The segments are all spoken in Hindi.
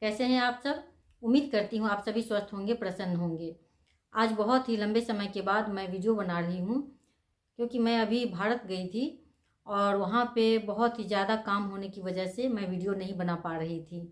कैसे हैं आप सब। उम्मीद करती हूँ आप सभी स्वस्थ होंगे, प्रसन्न होंगे। आज बहुत ही लंबे समय के बाद मैं वीडियो बना रही हूँ, क्योंकि मैं अभी भारत गई थी और वहाँ पे बहुत ही ज़्यादा काम होने की वजह से मैं वीडियो नहीं बना पा रही थी।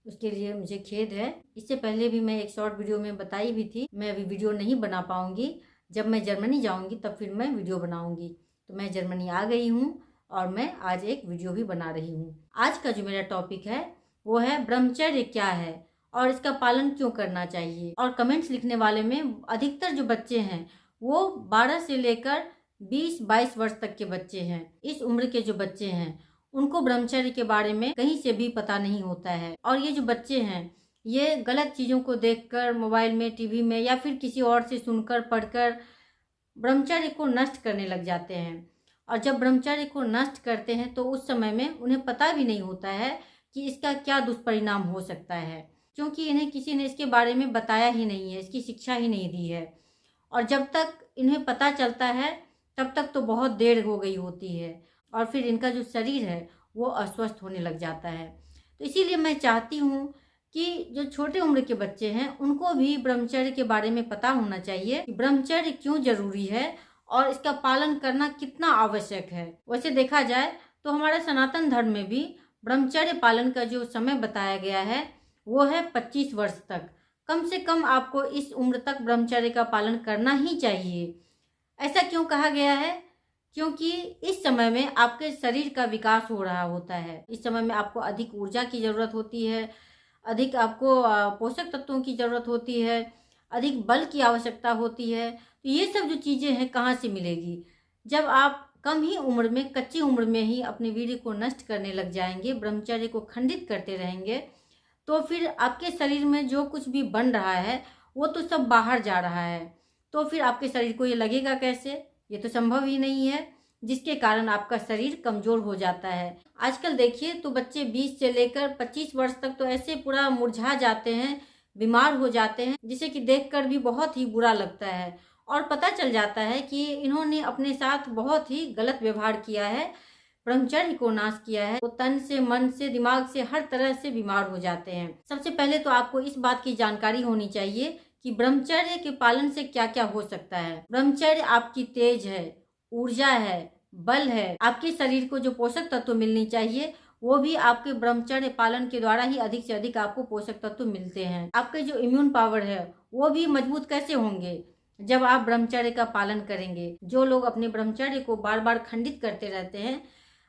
उसके लिए मुझे खेद है। इससे पहले भी मैं एक शॉर्ट वीडियो में बताई भी थी मैं अभी वीडियो नहीं बना पाऊँगी। जब मैं जर्मनी जाऊँगी तब फिर मैं वीडियो बनाऊँगी। तो मैं जर्मनी आ गई हूँ और मैं आज एक वीडियो भी बना रही हूँ। आज का जो मेरा टॉपिक है वो है ब्रह्मचर्य क्या है और इसका पालन क्यों करना चाहिए। और कमेंट्स लिखने वाले में अधिकतर जो बच्चे हैं वो 12 से लेकर 20-22 वर्ष तक के बच्चे हैं। इस उम्र के जो बच्चे हैं उनको ब्रह्मचर्य के बारे में कहीं से भी पता नहीं होता है। और ये जो बच्चे हैं ये गलत चीज़ों को देखकर मोबाइल में, टीवी में या फिर किसी और से सुनकर पढ़कर ब्रह्मचर्य को नष्ट करने लग जाते हैं। और जब ब्रह्मचर्य को नष्ट करते हैं तो उस समय में उन्हें पता भी नहीं होता है कि इसका क्या दुष्परिणाम हो सकता है, क्योंकि इन्हें किसी ने इसके बारे में बताया ही नहीं है, इसकी शिक्षा ही नहीं दी है। और जब तक इन्हें पता चलता है तब तक तो बहुत देर हो गई होती है और फिर इनका जो शरीर है वो अस्वस्थ होने लग जाता है। तो इसीलिए मैं चाहती हूँ कि जो छोटे उम्र के बच्चे हैं उनको भी ब्रह्मचर्य के बारे में पता होना चाहिए कि ब्रह्मचर्य क्यों जरूरी है और इसका पालन करना कितना आवश्यक है। वैसे देखा जाए तो हमारे सनातन धर्म में भी ब्रह्मचर्य पालन का जो समय बताया गया है वो है 25 वर्ष तक। कम से कम आपको इस उम्र तक ब्रह्मचर्य का पालन करना ही चाहिए। ऐसा क्यों कहा गया है? क्योंकि इस समय में आपके शरीर का विकास हो रहा होता है। इस समय में आपको अधिक ऊर्जा की ज़रूरत होती है, अधिक आपको पोषक तत्वों की ज़रूरत होती है, अधिक बल की आवश्यकता होती है। तो ये सब जो चीज़ें हैं कहाँ से मिलेगी? जब आप कम ही उम्र में, कच्ची उम्र में ही अपने वीर्य को नष्ट करने लग जाएंगे, ब्रह्मचर्य को खंडित करते रहेंगे, तो फिर आपके शरीर में जो कुछ भी बन रहा है वो तो सब बाहर जा रहा है। तो फिर आपके शरीर को ये लगेगा कैसे? ये तो संभव ही नहीं है, जिसके कारण आपका शरीर कमजोर हो जाता है। आजकल देखिए तो बच्चे 20 से लेकर 25 वर्ष तक तो ऐसे पूरा मुरझा जाते हैं, बीमार हो जाते हैं, जिसे कि देखकर भी बहुत ही बुरा लगता है। और पता चल जाता है कि इन्होंने अपने साथ बहुत ही गलत व्यवहार किया है, ब्रह्मचर्य को नाश किया है। वो तन से, मन से, दिमाग से हर तरह से बीमार हो जाते हैं। सबसे पहले तो आपको इस बात की जानकारी होनी चाहिए कि ब्रह्मचर्य के पालन से क्या क्या हो सकता है। ब्रह्मचर्य आपकी तेज है, ऊर्जा है, बल है। आपके शरीर को जो पोषक तत्व मिलनी चाहिए वो भी आपके ब्रह्मचर्य पालन के द्वारा ही अधिक से अधिक आपको पोषक तत्व मिलते हैं। आपके जो इम्यून पावर है वो भी मजबूत कैसे होंगे? जब आप ब्रह्मचर्य का पालन करेंगे। जो लोग अपने ब्रह्मचर्य को बार बार खंडित करते रहते हैं,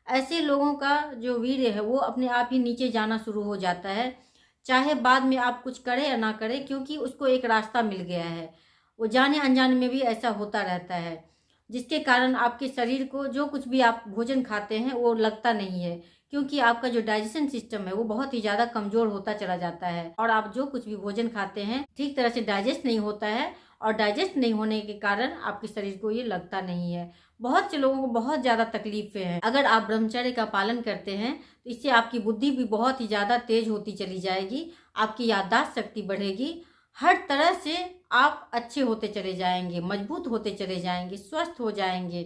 ऐसे लोगों का जो वीर्य है वो अपने आप ही नीचे जाना शुरू हो जाता है, चाहे बाद में आप कुछ करें या ना करें, क्योंकि उसको एक रास्ता मिल गया है। वो जाने अनजाने में भी ऐसा होता रहता है, जिसके कारण आपके शरीर को जो कुछ भी आप भोजन खाते हैं वो लगता नहीं है, क्योंकि आपका जो डाइजेशन सिस्टम है वो बहुत ही ज़्यादा कमज़ोर होता चला जाता है। और आप जो कुछ भी भोजन खाते हैं ठीक तरह से डाइजेस्ट नहीं होता है, और डाइजेस्ट नहीं होने के कारण आपके शरीर को ये लगता नहीं है। बहुत से लोगों को बहुत ज़्यादा तकलीफें हैं। अगर आप ब्रह्मचर्य का पालन करते हैं तो इससे आपकी बुद्धि भी बहुत ही ज़्यादा तेज होती चली जाएगी, आपकी याददाश्त शक्ति बढ़ेगी, हर तरह से आप अच्छे होते चले जाएंगे, मजबूत होते चले जाएंगे, स्वस्थ हो जाएंगे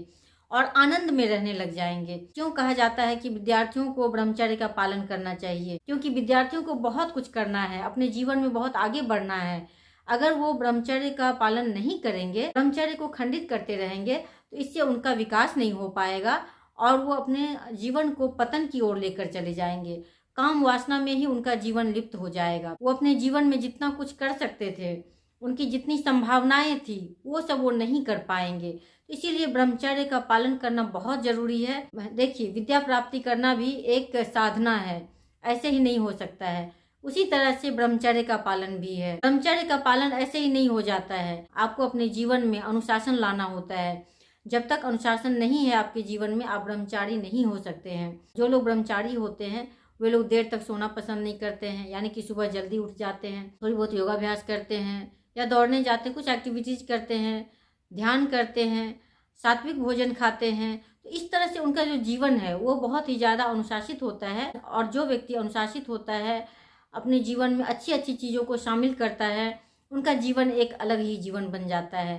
और आनंद में रहने लग जाएंगे। क्यों कहा जाता है कि विद्यार्थियों को ब्रह्मचर्य का पालन करना चाहिए? क्योंकि विद्यार्थियों को बहुत कुछ करना है, अपने जीवन में बहुत आगे बढ़ना है। अगर वो ब्रह्मचर्य का पालन नहीं करेंगे, ब्रह्मचर्य को खंडित करते रहेंगे, तो इससे उनका विकास नहीं हो पाएगा और वो अपने जीवन को पतन की ओर लेकर चले जाएंगे। काम वासना में ही उनका जीवन लिप्त हो जाएगा। वो अपने जीवन में जितना कुछ कर सकते थे, उनकी जितनी संभावनाएं थी, वो सब वो नहीं कर पाएंगे। इसीलिए ब्रह्मचर्य का पालन करना बहुत जरूरी है। देखिए, विद्या प्राप्ति करना भी एक साधना है, ऐसे ही नहीं हो सकता है। उसी तरह से ब्रह्मचर्य का पालन भी है। ब्रह्मचर्य का पालन ऐसे ही नहीं हो जाता है, आपको अपने जीवन में अनुशासन लाना होता है। जब तक अनुशासन नहीं है आपके जीवन में, आप ब्रह्मचारी नहीं हो सकते हैं। जो लोग ब्रह्मचारी होते हैं वे लोग देर तक सोना पसंद नहीं करते हैं, यानी कि सुबह जल्दी उठ जाते हैं, थोड़ी बहुत योगाभ्यास करते हैं या दौड़ने जाते हैं, कुछ एक्टिविटीज करते हैं, ध्यान करते हैं, सात्विक भोजन खाते हैं। तो इस तरह से उनका जो जीवन है वो बहुत ही ज़्यादा अनुशासित होता है। और जो व्यक्ति अनुशासित होता है, अपने जीवन में अच्छी अच्छी चीज़ों को शामिल करता है, उनका जीवन एक अलग ही जीवन बन जाता है।